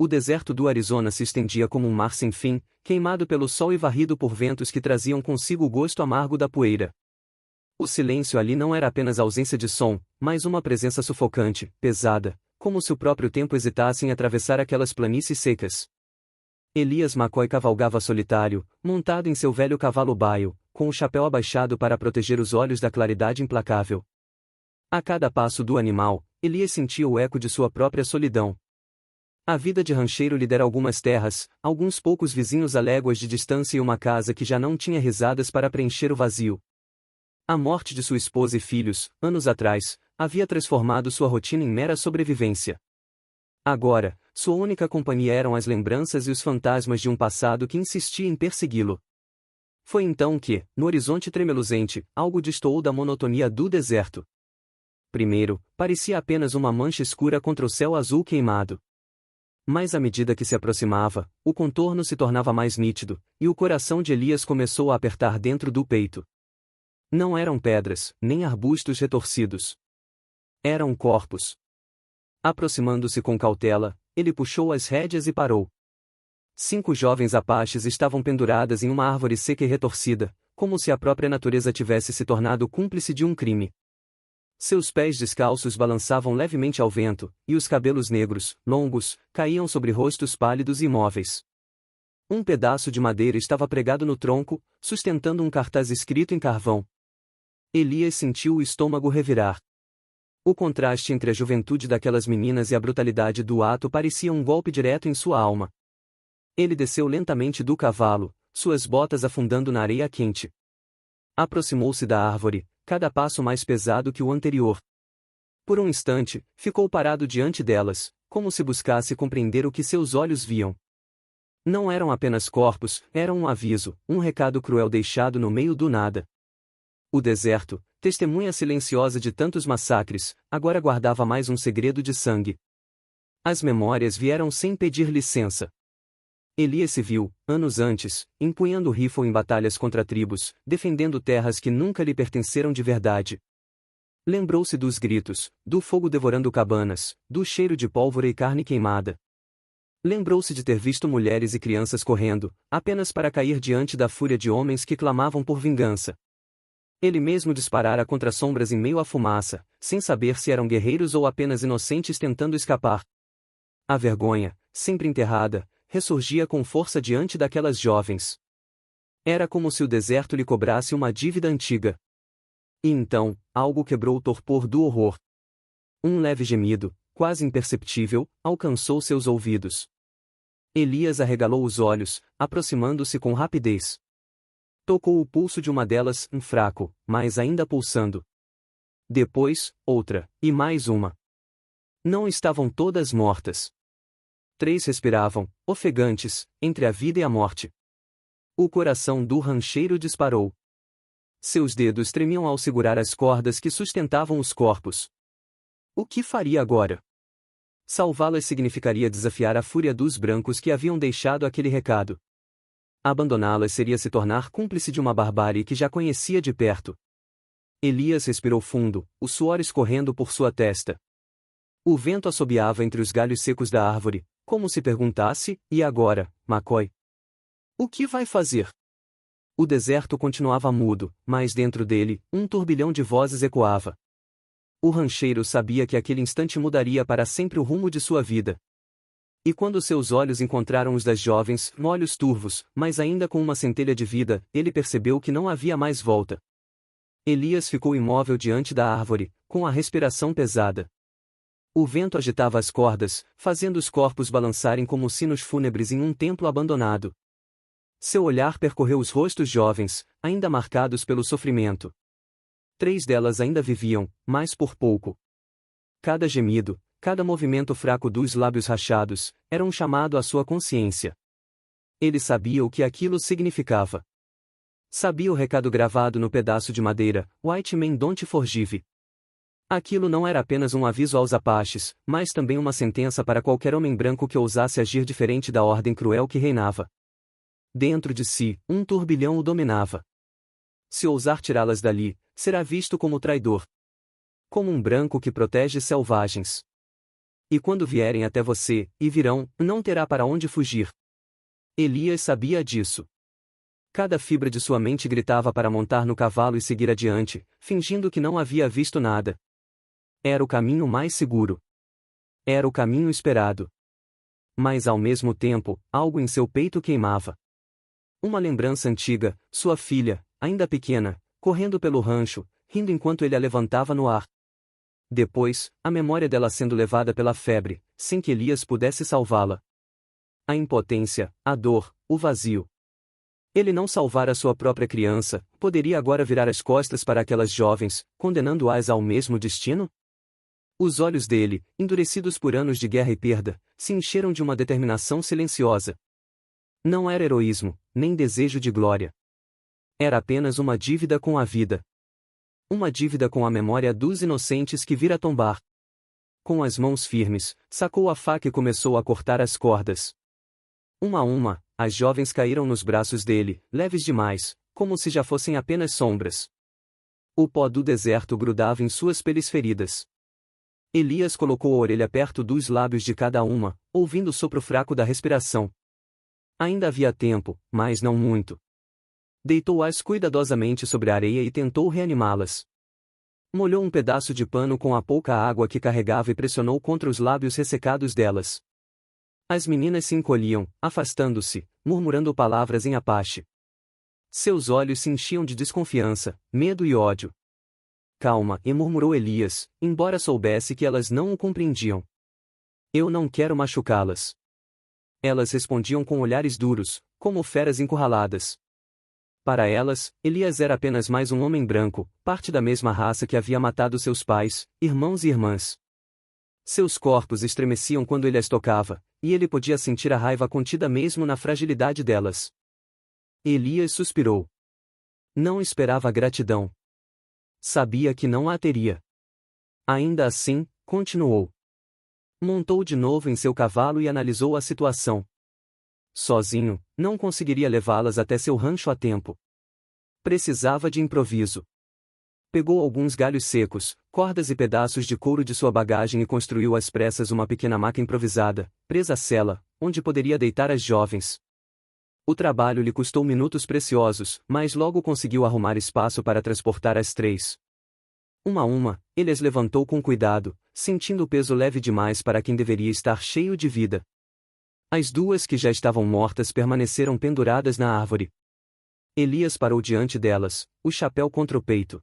O deserto do Arizona se estendia como um mar sem fim, queimado pelo sol e varrido por ventos que traziam consigo o gosto amargo da poeira. O silêncio ali não era apenas ausência de som, mas uma presença sufocante, pesada, como se o próprio tempo hesitasse em atravessar aquelas planícies secas. Elias McCoy cavalgava solitário, montado em seu velho cavalo baio, com o chapéu abaixado para proteger os olhos da claridade implacável. A cada passo do animal, Elias sentia o eco de sua própria solidão. A vida de rancheiro lhe dera algumas terras, alguns poucos vizinhos a léguas de distância e uma casa que já não tinha risadas para preencher o vazio. A morte de sua esposa e filhos, anos atrás, havia transformado sua rotina em mera sobrevivência. Agora, sua única companhia eram as lembranças e os fantasmas de um passado que insistia em persegui-lo. Foi então que, no horizonte tremeluzente, algo destoou da monotonia do deserto. Primeiro, parecia apenas uma mancha escura contra o céu azul queimado. Mas à medida que se aproximava, o contorno se tornava mais nítido, e o coração de Elias começou a apertar dentro do peito. Não eram pedras, nem arbustos retorcidos. Eram corpos. Aproximando-se com cautela, ele puxou as rédeas e parou. 5 jovens apaches estavam penduradas em uma árvore seca e retorcida, como se a própria natureza tivesse se tornado cúmplice de um crime. Seus pés descalços balançavam levemente ao vento, e os cabelos negros, longos, caíam sobre rostos pálidos e imóveis. Um pedaço de madeira estava pregado no tronco, sustentando um cartaz escrito em carvão. Elias sentiu o estômago revirar. O contraste entre a juventude daquelas meninas e a brutalidade do ato parecia um golpe direto em sua alma. Ele desceu lentamente do cavalo, suas botas afundando na areia quente. Aproximou-se da árvore, cada passo mais pesado que o anterior. Por um instante, ficou parado diante delas, como se buscasse compreender o que seus olhos viam. Não eram apenas corpos, eram um aviso, um recado cruel deixado no meio do nada. O deserto, testemunha silenciosa de tantos massacres, agora guardava mais um segredo de sangue. As memórias vieram sem pedir licença. Elias se viu, anos antes, empunhando o rifle em batalhas contra tribos, defendendo terras que nunca lhe pertenceram de verdade. Lembrou-se dos gritos, do fogo devorando cabanas, do cheiro de pólvora e carne queimada. Lembrou-se de ter visto mulheres e crianças correndo, apenas para cair diante da fúria de homens que clamavam por vingança. Ele mesmo disparara contra sombras em meio à fumaça, sem saber se eram guerreiros ou apenas inocentes tentando escapar. A vergonha, sempre enterrada, ressurgia com força diante daquelas jovens. Era como se o deserto lhe cobrasse uma dívida antiga. E então, algo quebrou o torpor do horror. Um leve gemido, quase imperceptível, alcançou seus ouvidos. Elias arregalou os olhos, aproximando-se com rapidez. Tocou o pulso de uma delas, fraco, mas ainda pulsando. Depois, outra, e mais uma. Não estavam todas mortas. 3 respiravam, ofegantes, entre a vida e a morte. O coração do rancheiro disparou. Seus dedos tremiam ao segurar as cordas que sustentavam os corpos. O que faria agora? Salvá-las significaria desafiar a fúria dos brancos que haviam deixado aquele recado. Abandoná-las seria se tornar cúmplice de uma barbárie que já conhecia de perto. Elias respirou fundo, o suor escorrendo por sua testa. O vento assobiava entre os galhos secos da árvore, como se perguntasse, e agora, McCoy? O que vai fazer? O deserto continuava mudo, mas dentro dele, um turbilhão de vozes ecoava. O rancheiro sabia que aquele instante mudaria para sempre o rumo de sua vida. E quando seus olhos encontraram os das jovens, olhos turvos, mas ainda com uma centelha de vida, ele percebeu que não havia mais volta. Elias ficou imóvel diante da árvore, com a respiração pesada. O vento agitava as cordas, fazendo os corpos balançarem como sinos fúnebres em um templo abandonado. Seu olhar percorreu os rostos jovens, ainda marcados pelo sofrimento. 3 delas ainda viviam, mas por pouco. Cada gemido, cada movimento fraco dos lábios rachados, era um chamado à sua consciência. Ele sabia o que aquilo significava. Sabia o recado gravado no pedaço de madeira, White Men Don't Forgive. Aquilo não era apenas um aviso aos apaches, mas também uma sentença para qualquer homem branco que ousasse agir diferente da ordem cruel que reinava. Dentro de si, um turbilhão o dominava. Se ousar tirá-las dali, será visto como traidor. Como um branco que protege selvagens. E quando vierem até você, e virão, não terá para onde fugir. Elias sabia disso. Cada fibra de sua mente gritava para montar no cavalo e seguir adiante, fingindo que não havia visto nada. Era o caminho mais seguro. Era o caminho esperado. Mas ao mesmo tempo, algo em seu peito queimava. Uma lembrança antiga, sua filha, ainda pequena, correndo pelo rancho, rindo enquanto ele a levantava no ar. Depois, a memória dela sendo levada pela febre, sem que Elias pudesse salvá-la. A impotência, a dor, o vazio. Ele não salvara sua própria criança, poderia agora virar as costas para aquelas jovens, condenando-as ao mesmo destino? Os olhos dele, endurecidos por anos de guerra e perda, se encheram de uma determinação silenciosa. Não era heroísmo, nem desejo de glória. Era apenas uma dívida com a vida. Uma dívida com a memória dos inocentes que vira tombar. Com as mãos firmes, sacou a faca e começou a cortar as cordas. Uma a uma, as jovens caíram nos braços dele, leves demais, como se já fossem apenas sombras. O pó do deserto grudava em suas peles feridas. Elias colocou a orelha perto dos lábios de cada uma, ouvindo o sopro fraco da respiração. Ainda havia tempo, mas não muito. Deitou-as cuidadosamente sobre a areia e tentou reanimá-las. Molhou um pedaço de pano com a pouca água que carregava e pressionou contra os lábios ressecados delas. As meninas se encolhiam, afastando-se, murmurando palavras em apache. Seus olhos se enchiam de desconfiança, medo e ódio. Calma, e murmurou Elias, embora soubesse que elas não o compreendiam. Eu não quero machucá-las. Elas respondiam com olhares duros, como feras encurraladas. Para elas, Elias era apenas mais um homem branco, parte da mesma raça que havia matado seus pais, irmãos e irmãs. Seus corpos estremeciam quando ele as tocava, e ele podia sentir a raiva contida mesmo na fragilidade delas. Elias suspirou. Não esperava gratidão. Sabia que não a teria. Ainda assim, continuou. Montou de novo em seu cavalo e analisou a situação. Sozinho, não conseguiria levá-las até seu rancho a tempo. Precisava de improviso. Pegou alguns galhos secos, cordas e pedaços de couro de sua bagagem e construiu às pressas uma pequena maca improvisada, presa à sela, onde poderia deitar as jovens. O trabalho lhe custou minutos preciosos, mas logo conseguiu arrumar espaço para transportar as três. Uma a uma, ele as levantou com cuidado, sentindo o peso leve demais para quem deveria estar cheio de vida. As duas que já estavam mortas permaneceram penduradas na árvore. Elias parou diante delas, o chapéu contra o peito.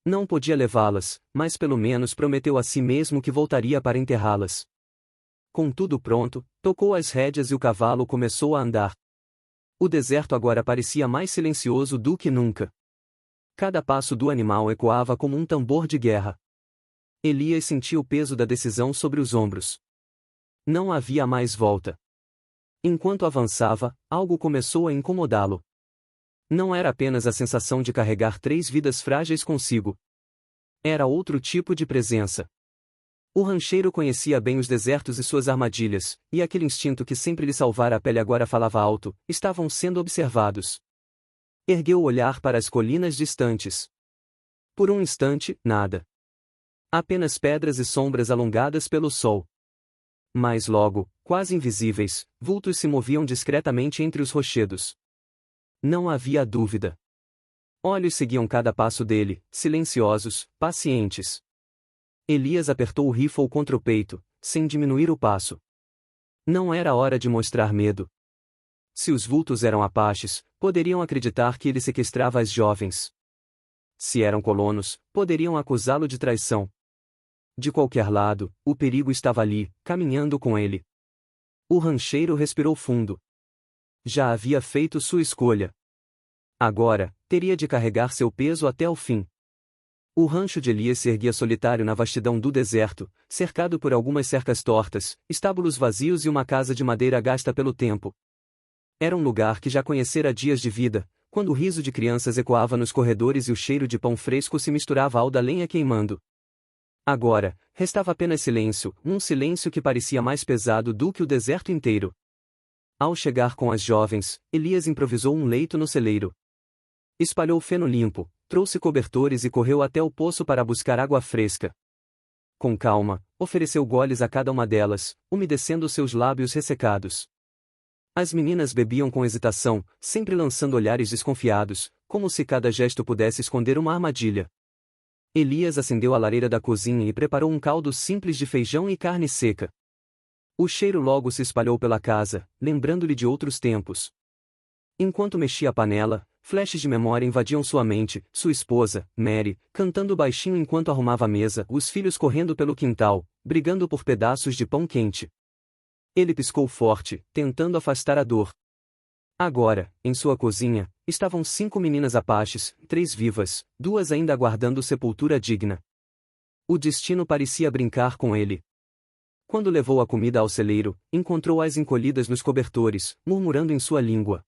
Não podia levá-las, mas pelo menos prometeu a si mesmo que voltaria para enterrá-las. Com tudo pronto, tocou as rédeas e o cavalo começou a andar. O deserto agora parecia mais silencioso do que nunca. Cada passo do animal ecoava como um tambor de guerra. Elias sentia o peso da decisão sobre os ombros. Não havia mais volta. Enquanto avançava, algo começou a incomodá-lo. Não era apenas a sensação de carregar 3 vidas frágeis consigo. Era outro tipo de presença. O rancheiro conhecia bem os desertos e suas armadilhas, e aquele instinto que sempre lhe salvara a pele agora falava alto, estavam sendo observados. Ergueu o olhar para as colinas distantes. Por um instante, nada. Apenas pedras e sombras alongadas pelo sol. Mas logo, quase invisíveis, vultos se moviam discretamente entre os rochedos. Não havia dúvida. Olhos seguiam cada passo dele, silenciosos, pacientes. Elias apertou o rifle contra o peito, sem diminuir o passo. Não era hora de mostrar medo. Se os vultos eram apaches, poderiam acreditar que ele sequestrava as jovens. Se eram colonos, poderiam acusá-lo de traição. De qualquer lado, o perigo estava ali, caminhando com ele. O rancheiro respirou fundo. Já havia feito sua escolha. Agora, teria de carregar seu peso até o fim. O rancho de Elias se erguia solitário na vastidão do deserto, cercado por algumas cercas tortas, estábulos vazios e uma casa de madeira gasta pelo tempo. Era um lugar que já conhecera dias de vida, quando o riso de crianças ecoava nos corredores e o cheiro de pão fresco se misturava ao da lenha queimando. Agora, restava apenas silêncio, um silêncio que parecia mais pesado do que o deserto inteiro. Ao chegar com as jovens, Elias improvisou um leito no celeiro. Espalhou feno limpo, trouxe cobertores e correu até o poço para buscar água fresca. Com calma, ofereceu goles a cada uma delas, umedecendo seus lábios ressecados. As meninas bebiam com hesitação, sempre lançando olhares desconfiados, como se cada gesto pudesse esconder uma armadilha. Elias acendeu a lareira da cozinha e preparou um caldo simples de feijão e carne seca. O cheiro logo se espalhou pela casa, lembrando-lhe de outros tempos. Enquanto mexia a panela, flashes de memória invadiam sua mente, sua esposa, Mary, cantando baixinho enquanto arrumava a mesa, os filhos correndo pelo quintal, brigando por pedaços de pão quente. Ele piscou forte, tentando afastar a dor. Agora, em sua cozinha, estavam 5 meninas apaches, 3 vivas, 2 ainda aguardando sepultura digna. O destino parecia brincar com ele. Quando levou a comida ao celeiro, encontrou-as encolhidas nos cobertores, murmurando em sua língua.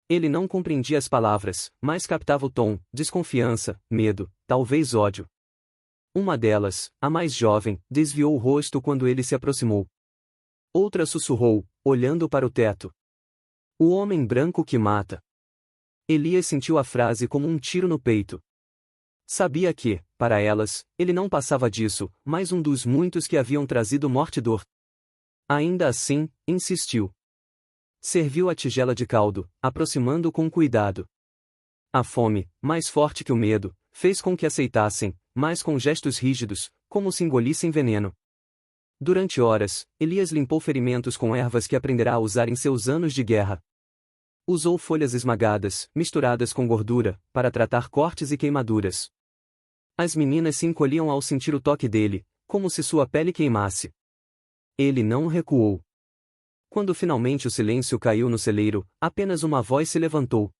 Ele não compreendia as palavras, mas captava o tom, desconfiança, medo, talvez ódio. Uma delas, a mais jovem, desviou o rosto quando ele se aproximou. Outra sussurrou, olhando para o teto. O homem branco que mata. Elias sentiu a frase como um tiro no peito. Sabia que, para elas, ele não passava disso, mas um dos muitos que haviam trazido morte e dor. Ainda assim, insistiu. Serviu a tigela de caldo, aproximando com cuidado. A fome, mais forte que o medo, fez com que aceitassem, mas com gestos rígidos, como se engolissem veneno. Durante horas, Elias limpou ferimentos com ervas que aprenderá a usar em seus anos de guerra. Usou folhas esmagadas, misturadas com gordura, para tratar cortes e queimaduras. As meninas se encolhiam ao sentir o toque dele, como se sua pele queimasse. Ele não recuou. Quando finalmente o silêncio caiu no celeiro, apenas uma voz se levantou.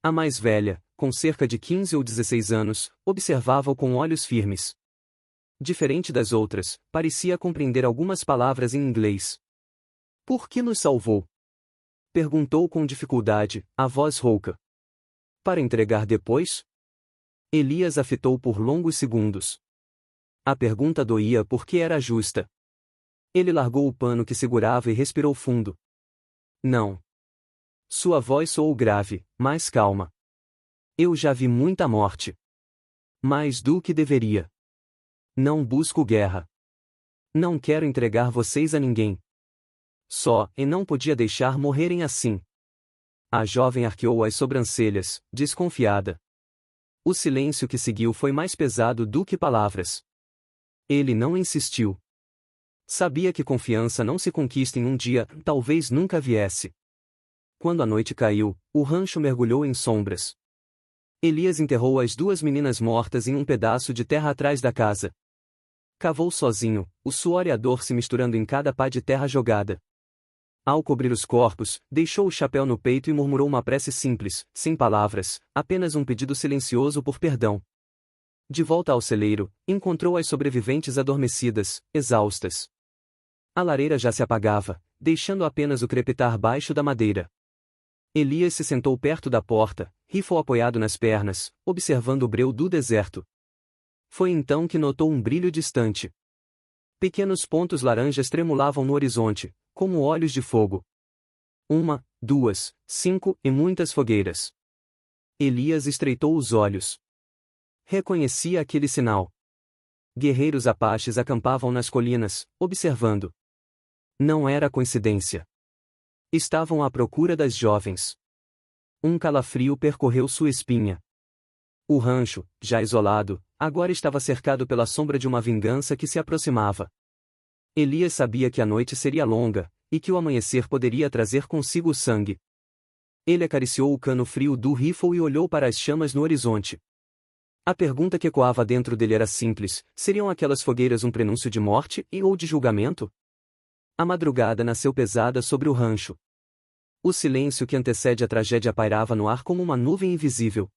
A mais velha, com cerca de 15 ou 16 anos, observava-o com olhos firmes. Diferente das outras, parecia compreender algumas palavras em inglês. Por que nos salvou? Perguntou com dificuldade, a voz rouca. Para entregar depois? Elias a fitou por longos segundos. A pergunta doía porque era justa. Ele largou o pano que segurava e respirou fundo. Não. Sua voz soou grave, mas calma. Eu já vi muita morte. Mais do que deveria. Não busco guerra. Não quero entregar vocês a ninguém. Só, e não podia deixar morrerem assim. A jovem arqueou as sobrancelhas, desconfiada. O silêncio que seguiu foi mais pesado do que palavras. Ele não insistiu. Sabia que confiança não se conquista em um dia, talvez nunca viesse. Quando a noite caiu, o rancho mergulhou em sombras. Elias enterrou as 2 meninas mortas em um pedaço de terra atrás da casa. Cavou sozinho, o suor e a dor se misturando em cada pá de terra jogada. Ao cobrir os corpos, deixou o chapéu no peito e murmurou uma prece simples, sem palavras, apenas um pedido silencioso por perdão. De volta ao celeiro, encontrou as sobreviventes adormecidas, exaustas. A lareira já se apagava, deixando apenas o crepitar baixo da madeira. Elias se sentou perto da porta, rifle apoiado nas pernas, observando o breu do deserto. Foi então que notou um brilho distante. Pequenos pontos laranjas tremulavam no horizonte, como olhos de fogo. 1, 2, 5 e muitas fogueiras. Elias estreitou os olhos. Reconhecia aquele sinal. Guerreiros apaches acampavam nas colinas, observando. Não era coincidência. Estavam à procura das jovens. Um calafrio percorreu sua espinha. O rancho, já isolado, agora estava cercado pela sombra de uma vingança que se aproximava. Elias sabia que a noite seria longa, e que o amanhecer poderia trazer consigo o sangue. Ele acariciou o cano frio do rifle e olhou para as chamas no horizonte. A pergunta que ecoava dentro dele era simples: seriam aquelas fogueiras um prenúncio de morte ou de julgamento? A madrugada nasceu pesada sobre o rancho. O silêncio que antecede a tragédia pairava no ar como uma nuvem invisível.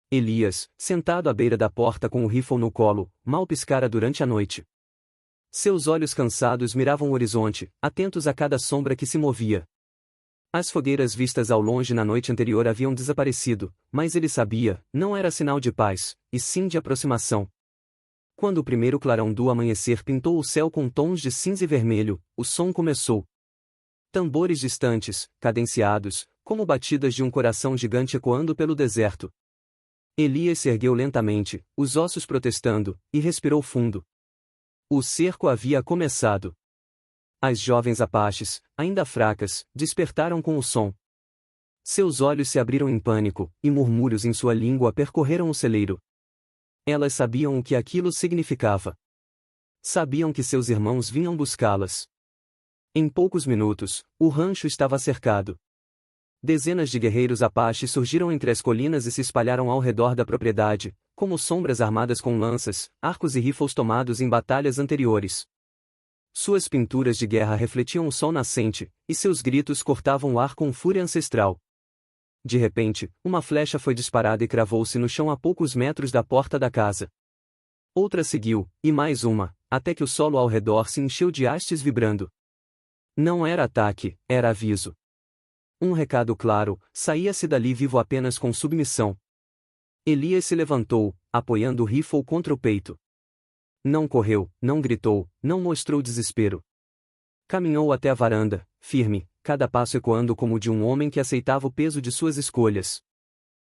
Elias, sentado à beira da porta com o rifle no colo, mal piscara durante a noite. Seus olhos cansados miravam o horizonte, atentos a cada sombra que se movia. As fogueiras vistas ao longe na noite anterior haviam desaparecido, mas ele sabia, não era sinal de paz, e sim de aproximação. Quando o primeiro clarão do amanhecer pintou o céu com tons de cinza e vermelho, o som começou. Tambores distantes, cadenciados, como batidas de um coração gigante ecoando pelo deserto. Elias se ergueu lentamente, os ossos protestando, e respirou fundo. O cerco havia começado. As jovens apaches, ainda fracas, despertaram com o som. Seus olhos se abriram em pânico, e murmúrios em sua língua percorreram o celeiro. Elas sabiam o que aquilo significava. Sabiam que seus irmãos vinham buscá-las. Em poucos minutos, o rancho estava cercado. Dezenas de guerreiros apaches surgiram entre as colinas e se espalharam ao redor da propriedade, como sombras armadas com lanças, arcos e rifles tomados em batalhas anteriores. Suas pinturas de guerra refletiam o sol nascente, e seus gritos cortavam o ar com fúria ancestral. De repente, uma flecha foi disparada e cravou-se no chão a poucos metros da porta da casa. Outra seguiu, e mais uma, até que o solo ao redor se encheu de hastes vibrando. Não era ataque, era aviso. Um recado claro, saía-se dali vivo apenas com submissão. Elias se levantou, apoiando o rifle contra o peito. Não correu, não gritou, não mostrou desespero. Caminhou até a varanda, firme, cada passo ecoando como o de um homem que aceitava o peso de suas escolhas.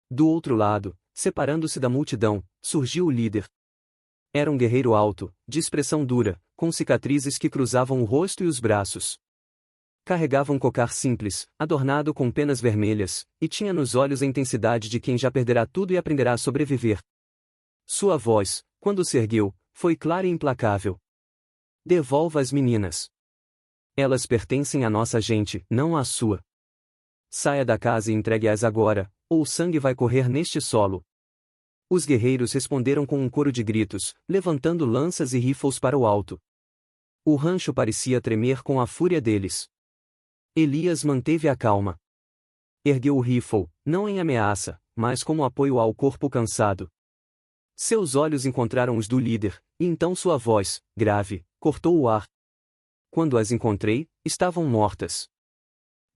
Do outro lado, separando-se da multidão, surgiu o líder. Era um guerreiro alto, de expressão dura, com cicatrizes que cruzavam o rosto e os braços. Carregava um cocar simples, adornado com penas vermelhas, e tinha nos olhos a intensidade de quem já perderá tudo e aprenderá a sobreviver. Sua voz, quando se ergueu, foi clara e implacável. Devolva as meninas. Elas pertencem à nossa gente, não à sua. Saia da casa e entregue-as agora, ou o sangue vai correr neste solo. Os guerreiros responderam com um coro de gritos, levantando lanças e rifles para o alto. O rancho parecia tremer com a fúria deles. Elias manteve a calma. Ergueu o rifle, não em ameaça, mas como apoio ao corpo cansado. Seus olhos encontraram os do líder, e então sua voz, grave, cortou o ar. Quando as encontrei, estavam mortas.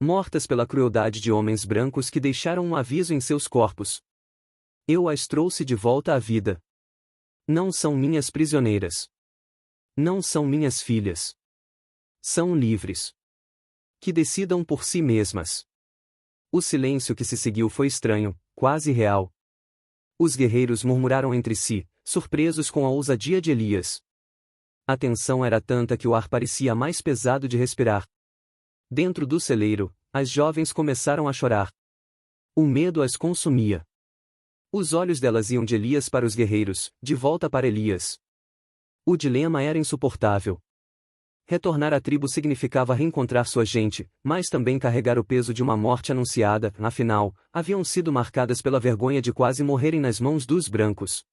Mortas pela crueldade de homens brancos que deixaram um aviso em seus corpos. Eu as trouxe de volta à vida. Não são minhas prisioneiras. Não são minhas filhas. São livres. Que decidam por si mesmas. O silêncio que se seguiu foi estranho, quase real. Os guerreiros murmuraram entre si, surpresos com a ousadia de Elias. A tensão era tanta que o ar parecia mais pesado de respirar. Dentro do celeiro, as jovens começaram a chorar. O medo as consumia. Os olhos delas iam de Elias para os guerreiros, de volta para Elias. O dilema era insuportável. Retornar à tribo significava reencontrar sua gente, mas também carregar o peso de uma morte anunciada, afinal, haviam sido marcadas pela vergonha de quase morrerem nas mãos dos brancos.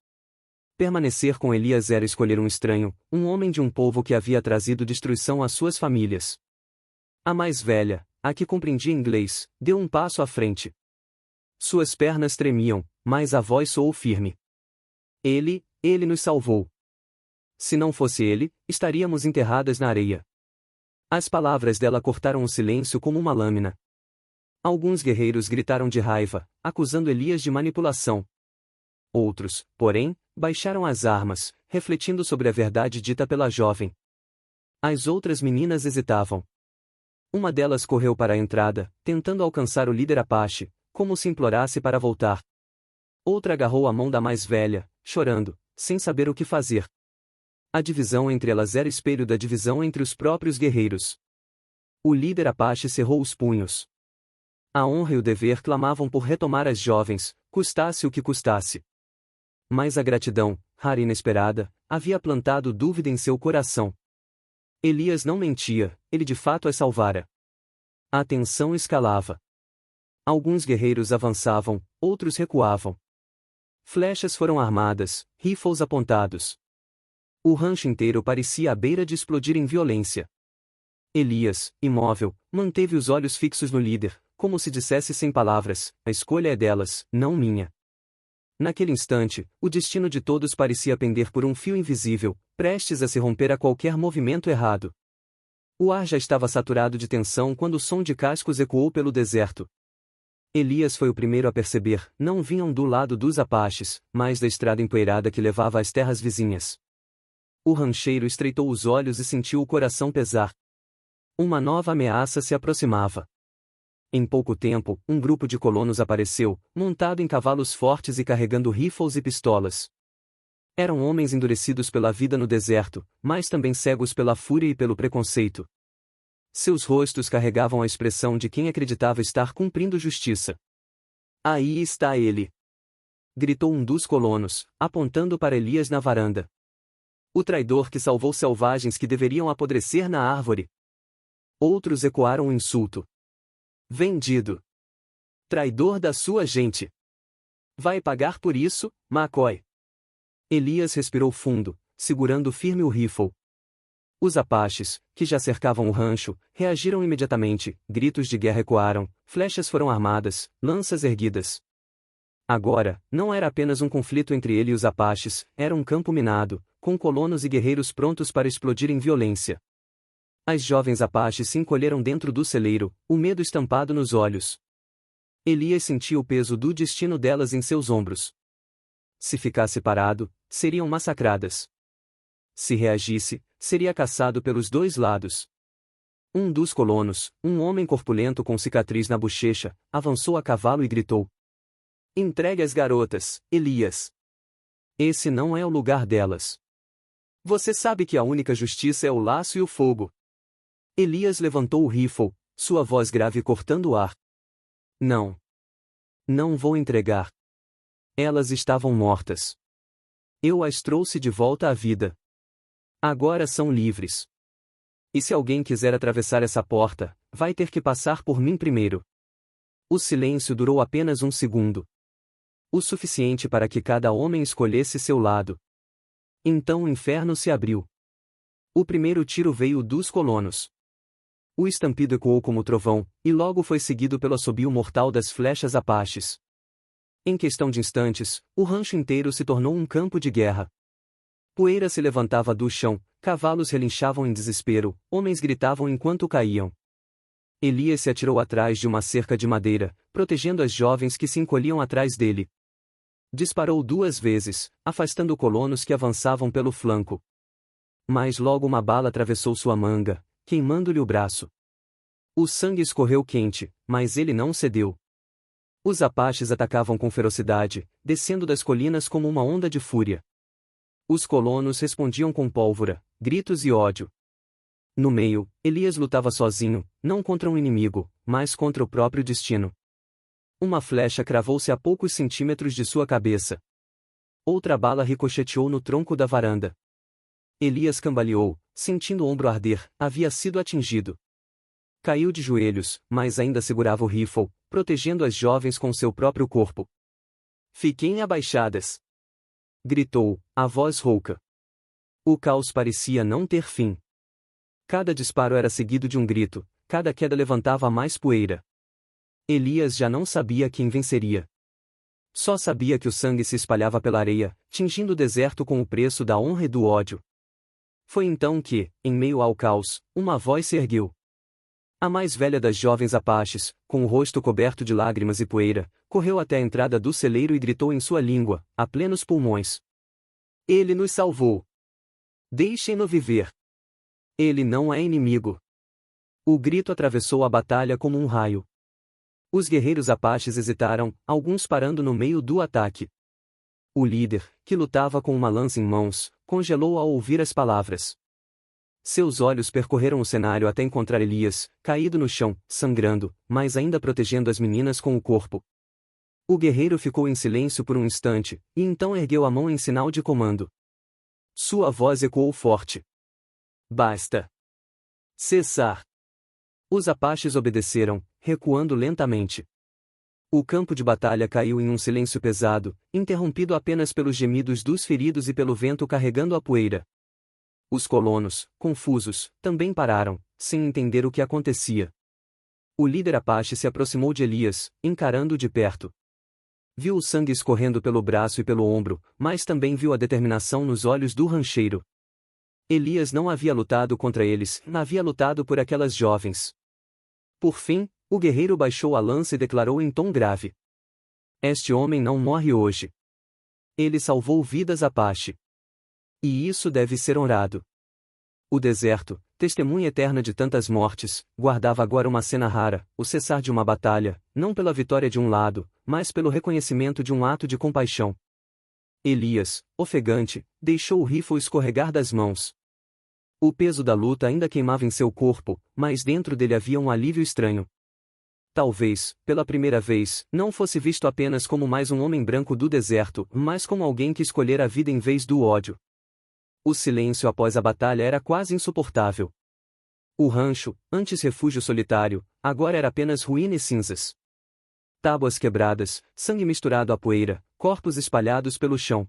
Permanecer com Elias era escolher um estranho, um homem de um povo que havia trazido destruição às suas famílias. A mais velha, a que compreendia inglês, deu um passo à frente. Suas pernas tremiam, mas a voz soou firme. Ele nos salvou. Se não fosse ele, estaríamos enterradas na areia. As palavras dela cortaram o silêncio como uma lâmina. Alguns guerreiros gritaram de raiva, acusando Elias de manipulação. Outros, porém, baixaram as armas, refletindo sobre a verdade dita pela jovem. As outras meninas hesitavam. Uma delas correu para a entrada, tentando alcançar o líder Apache, como se implorasse para voltar. Outra agarrou a mão da mais velha, chorando, sem saber o que fazer. A divisão entre elas era espelho da divisão entre os próprios guerreiros. O líder Apache cerrou os punhos. A honra e o dever clamavam por retomar as jovens, custasse o que custasse. Mas a gratidão, rara e inesperada, havia plantado dúvida em seu coração. Elias não mentia, ele de fato as salvara. A tensão escalava. Alguns guerreiros avançavam, outros recuavam. Flechas foram armadas, rifles apontados. O rancho inteiro parecia à beira de explodir em violência. Elias, imóvel, manteve os olhos fixos no líder, como se dissesse sem palavras: a escolha é delas, não minha. Naquele instante, o destino de todos parecia pender por um fio invisível, prestes a se romper a qualquer movimento errado. O ar já estava saturado de tensão quando o som de cascos ecoou pelo deserto. Elias foi o primeiro a perceber: não vinham do lado dos Apaches, mas da estrada empoeirada que levava às terras vizinhas. O rancheiro estreitou os olhos e sentiu o coração pesar. Uma nova ameaça se aproximava. Em pouco tempo, um grupo de colonos apareceu, montado em cavalos fortes e carregando rifles e pistolas. Eram homens endurecidos pela vida no deserto, mas também cegos pela fúria e pelo preconceito. Seus rostos carregavam a expressão de quem acreditava estar cumprindo justiça. Aí está ele! Gritou um dos colonos, apontando para Elias na varanda. O traidor que salvou selvagens que deveriam apodrecer na árvore. Outros ecoaram o insulto. Vendido! Traidor da sua gente! Vai pagar por isso, McCoy! Elias respirou fundo, segurando firme o rifle. Os apaches, que já cercavam o rancho, reagiram imediatamente, gritos de guerra ecoaram, flechas foram armadas, lanças erguidas. Agora, não era apenas um conflito entre ele e os apaches, era um campo minado, com colonos e guerreiros prontos para explodir em violência. As jovens apaches se encolheram dentro do celeiro, o medo estampado nos olhos. Elias sentia o peso do destino delas em seus ombros. Se ficasse parado, seriam massacradas. Se reagisse, seria caçado pelos dois lados. Um dos colonos, um homem corpulento com cicatriz na bochecha, avançou a cavalo e gritou: Entregue as garotas, Elias. Esse não é o lugar delas. Você sabe que a única justiça é o laço e o fogo. Elias levantou o rifle, sua voz grave cortando o ar. Não. Não vou entregar. Elas estavam mortas. Eu as trouxe de volta à vida. Agora são livres. E se alguém quiser atravessar essa porta, vai ter que passar por mim primeiro. O silêncio durou apenas um segundo. O suficiente para que cada homem escolhesse seu lado. Então o inferno se abriu. O primeiro tiro veio dos colonos. O estampido ecoou como trovão, e logo foi seguido pelo assobio mortal das flechas apaches. Em questão de instantes, o rancho inteiro se tornou um campo de guerra. Poeira se levantava do chão, cavalos relinchavam em desespero, homens gritavam enquanto caíam. Elias se atirou atrás de uma cerca de madeira, protegendo as jovens que se encolhiam atrás dele. Disparou 2 vezes, afastando colonos que avançavam pelo flanco. Mas logo uma bala atravessou sua manga, queimando-lhe o braço. O sangue escorreu quente, mas ele não cedeu. Os apaches atacavam com ferocidade, descendo das colinas como uma onda de fúria. Os colonos respondiam com pólvora, gritos e ódio. No meio, Elias lutava sozinho, não contra um inimigo, mas contra o próprio destino. Uma flecha cravou-se a poucos centímetros de sua cabeça. Outra bala ricocheteou no tronco da varanda. Elias cambaleou, sentindo o ombro arder, havia sido atingido. Caiu de joelhos, mas ainda segurava o rifle, protegendo as jovens com seu próprio corpo. Fiquem abaixadas! Gritou, a voz rouca. O caos parecia não ter fim. Cada disparo era seguido de um grito, cada queda levantava mais poeira. Elias já não sabia quem venceria. Só sabia que o sangue se espalhava pela areia, tingindo o deserto com o preço da honra e do ódio. Foi então que, em meio ao caos, uma voz se ergueu. A mais velha das jovens apaches, com o rosto coberto de lágrimas e poeira, correu até a entrada do celeiro e gritou em sua língua, a plenos pulmões: Ele nos salvou! Deixem-no viver! Ele não é inimigo! O grito atravessou a batalha como um raio. Os guerreiros apaches hesitaram, alguns parando no meio do ataque. O líder, que lutava com uma lança em mãos, congelou ao ouvir as palavras. Seus olhos percorreram o cenário até encontrar Elias, caído no chão, sangrando, mas ainda protegendo as meninas com o corpo. O guerreiro ficou em silêncio por um instante, e então ergueu a mão em sinal de comando. Sua voz ecoou forte. Basta! Cessar! Os apaches obedeceram, recuando lentamente. O campo de batalha caiu em um silêncio pesado, interrompido apenas pelos gemidos dos feridos e pelo vento carregando a poeira. Os colonos, confusos, também pararam, sem entender o que acontecia. O líder apache se aproximou de Elias, encarando-o de perto. Viu o sangue escorrendo pelo braço e pelo ombro, mas também viu a determinação nos olhos do rancheiro. Elias não havia lutado contra eles, havia lutado por aquelas jovens. Por fim, o guerreiro baixou a lança e declarou em tom grave: Este homem não morre hoje. Ele salvou vidas apache. E isso deve ser honrado. O deserto, testemunha eterna de tantas mortes, guardava agora uma cena rara, o cessar de uma batalha, não pela vitória de um lado, mas pelo reconhecimento de um ato de compaixão. Elias, ofegante, deixou o rifle escorregar das mãos. O peso da luta ainda queimava em seu corpo, mas dentro dele havia um alívio estranho. Talvez, pela primeira vez, não fosse visto apenas como mais um homem branco do deserto, mas como alguém que escolhera a vida em vez do ódio. O silêncio após a batalha era quase insuportável. O rancho, antes refúgio solitário, agora era apenas ruína e cinzas. Tábuas quebradas, sangue misturado à poeira, corpos espalhados pelo chão.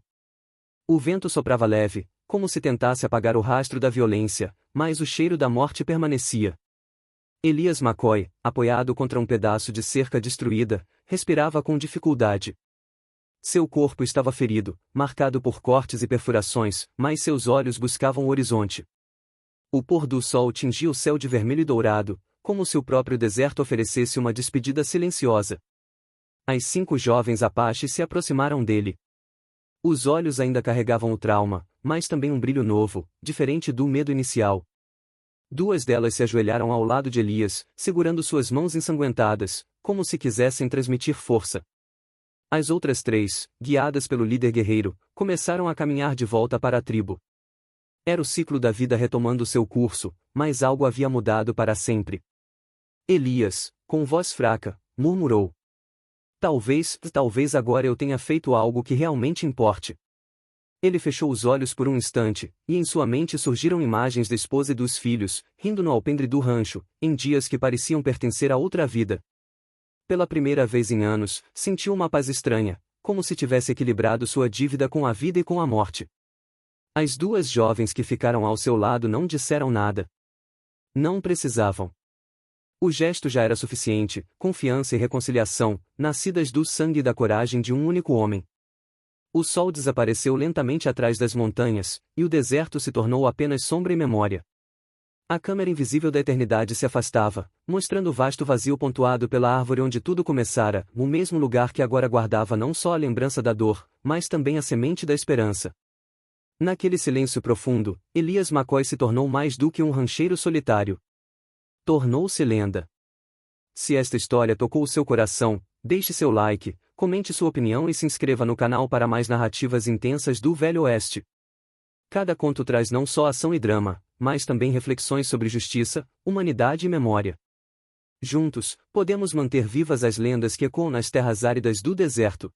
O vento soprava leve, como se tentasse apagar o rastro da violência, mas o cheiro da morte permanecia. Elias McCoy, apoiado contra um pedaço de cerca destruída, respirava com dificuldade. Seu corpo estava ferido, marcado por cortes e perfurações, mas seus olhos buscavam o horizonte. O pôr do sol tingia o céu de vermelho e dourado, como se o próprio deserto oferecesse uma despedida silenciosa. As 5 jovens apaches se aproximaram dele. Os olhos ainda carregavam o trauma, mas também um brilho novo, diferente do medo inicial. 2 delas se ajoelharam ao lado de Elias, segurando suas mãos ensanguentadas, como se quisessem transmitir força. As outras 3, guiadas pelo líder guerreiro, começaram a caminhar de volta para a tribo. Era o ciclo da vida retomando seu curso, mas algo havia mudado para sempre. Elias, com voz fraca, murmurou: Talvez agora eu tenha feito algo que realmente importe. Ele fechou os olhos por um instante, e em sua mente surgiram imagens da esposa e dos filhos, rindo no alpendre do rancho, em dias que pareciam pertencer a outra vida. Pela primeira vez em anos, sentiu uma paz estranha, como se tivesse equilibrado sua dívida com a vida e com a morte. As 2 jovens que ficaram ao seu lado não disseram nada. Não precisavam. O gesto já era suficiente, confiança e reconciliação, nascidas do sangue e da coragem de um único homem. O sol desapareceu lentamente atrás das montanhas, e o deserto se tornou apenas sombra e memória. A câmera invisível da eternidade se afastava, mostrando o vasto vazio pontuado pela árvore onde tudo começara, o mesmo lugar que agora guardava não só a lembrança da dor, mas também a semente da esperança. Naquele silêncio profundo, Elias McCoy se tornou mais do que um rancheiro solitário. Tornou-se lenda. Se esta história tocou o seu coração, deixe seu like, comente sua opinião e se inscreva no canal para mais narrativas intensas do Velho Oeste. Cada conto traz não só ação e drama, mas também reflexões sobre justiça, humanidade e memória. Juntos, podemos manter vivas as lendas que ecoam nas terras áridas do deserto.